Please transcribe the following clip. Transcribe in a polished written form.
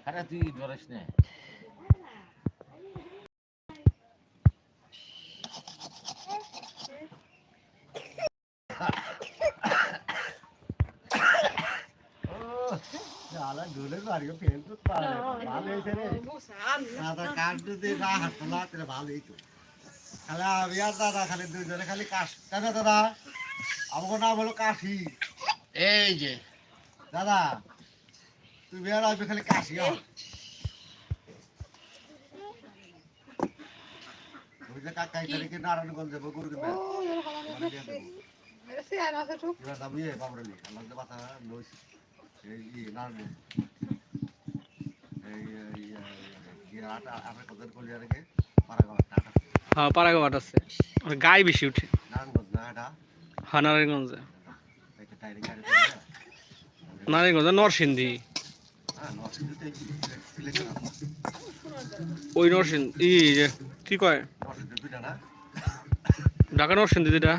আরে তুই ধরিস না আলা ঢুলে বাড়িও ফেল তো পারে ভালো হইছে রে দাদা কাট দিতে না হাত তোলা তেরে ভালোই তো খালি আমি আর দাদা খালি দুইজনে খালি কাশ দাদা দাদা আমাকে নাম হলো কাশি এই যে দাদা তুমি আর আসবে খালি কাশি ওই যে কাকা এখানে নারায়ণগঞ্জ যাবো গরু কিনবে এবার দাম ইয়ে বাবরালি আমার যে বাতা লইছি এই নারায়ণগঞ্জ হ্যাঁ পাড়াঘাট আছে গায়ে বেশি উঠে হ্যাঁ নারায়ণগঞ্জে নারায়ণগঞ্জে নরসিংদী ওই নরসিংদী কি কয় ঢাকা নরসিংদী যেটা